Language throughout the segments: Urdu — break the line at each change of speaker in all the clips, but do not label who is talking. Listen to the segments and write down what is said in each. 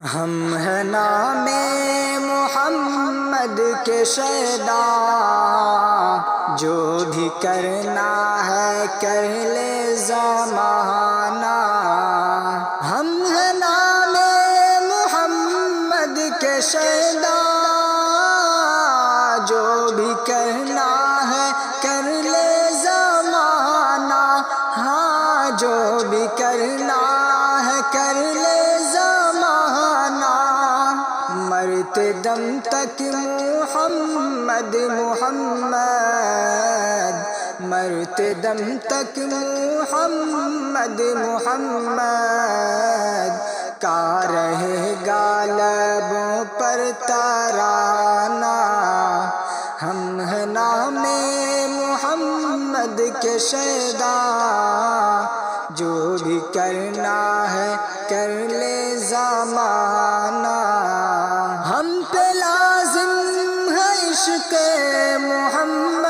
ہم ہیں نام محمد کے شیدا، جو بھی کرنا ہے کر لے زمانہ۔ ہم ہیں نام محمد کے شیدا، جو بھی کرنا ہے کر لے زمانہ۔ ہاں جو بھی کرنا ہے کر لے زمانہ، مرتے دم تک محمد محمد، مرتے دم تک محمد محمد کا رہے گا لبوں پر ترانہ۔ ہم ہیں نام محمد کے شیدا، جو بھی کرنا ہے کر لے زمانہ۔ ہم پہ لازم ہے عشق محمد،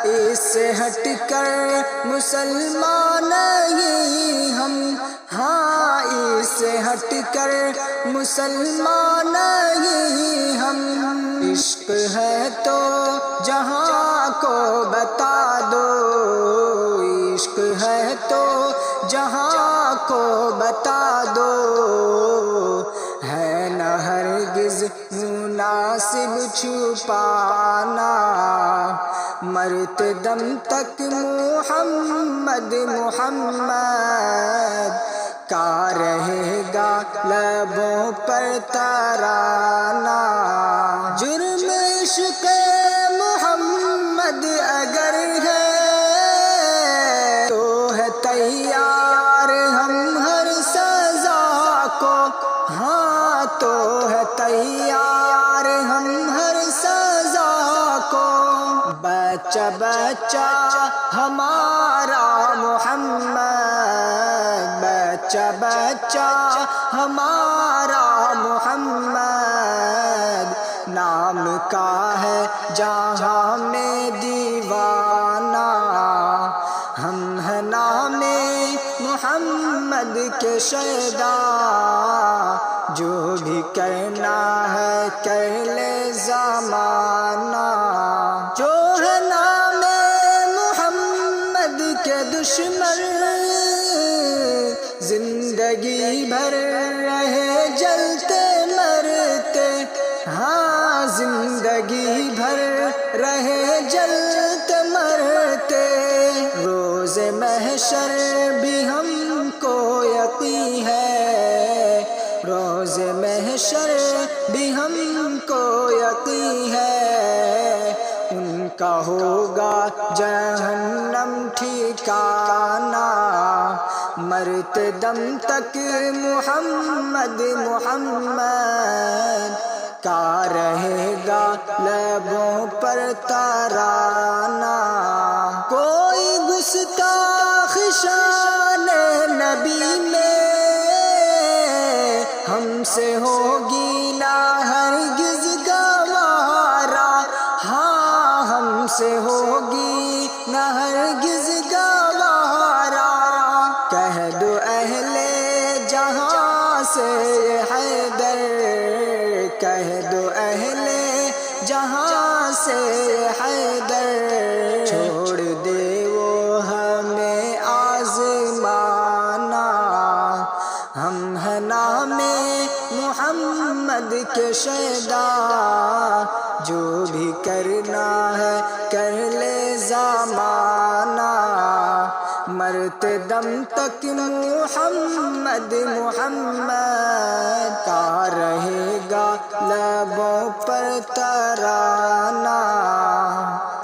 اس سے ہٹ کر مسلمان نہیں ہم۔ ہاں اس سے ہٹ کر مسلمان نہیں ہم۔ عشق ہے تو جہاں کو بتا دو، عشق ہے تو جہاں کو بتا دو، ہے نہ ہرگز مناسب چھپانا۔ مرتے دم تک محمد محمد کا رہے گا لبوں پر ترانہ۔ جرم عشق محمد اگر ہے تو ہے تیار ہم ہر سزا کو۔ ہاں تو ہے تیار ہم ہر سزا کو۔ بچہ بچہ ہمارا محمد، بچہ بچہ ہمارا محمد، نام کا ہے جہاں میں دیوانہ۔ ہم ہیں نام محمد کے شیدا، جو بھی کرنا ہے کر لے زمانہ۔ جو ہے نام محمد کے دشمن، زندگی بھر رہے جلتے مرتے۔ ہاں زندگی بھر رہے جلتے مرتے، روز محشر بھی ہم کو یقین ہے، روز محشر بھی ہم کو یقین ہے، ان کا ہوگا جہنم ٹھکانہ۔ مرتے دم تک محمد محمد کا رہے گا لبوں پر ترانہ۔ کوئی گستاخ شان نبی میں ہم سے ہوگی نہ ہرگز گوارا۔ ہاں ہم سے ہوگی نہ ہرگز گوارا۔ کہہ دو اہل جہاں سے حیدر، کہہ دو اہل جہاں سے حیدر، چھوڑ دے وہ ہمیں آزمانا۔ ہم ہیں نام محمد کے شیدا، جو بھی کرنا ہے کر لے زمانہ۔ مرتے دم تک محمد محمد کا رہے گا لبوں پر ترانہ۔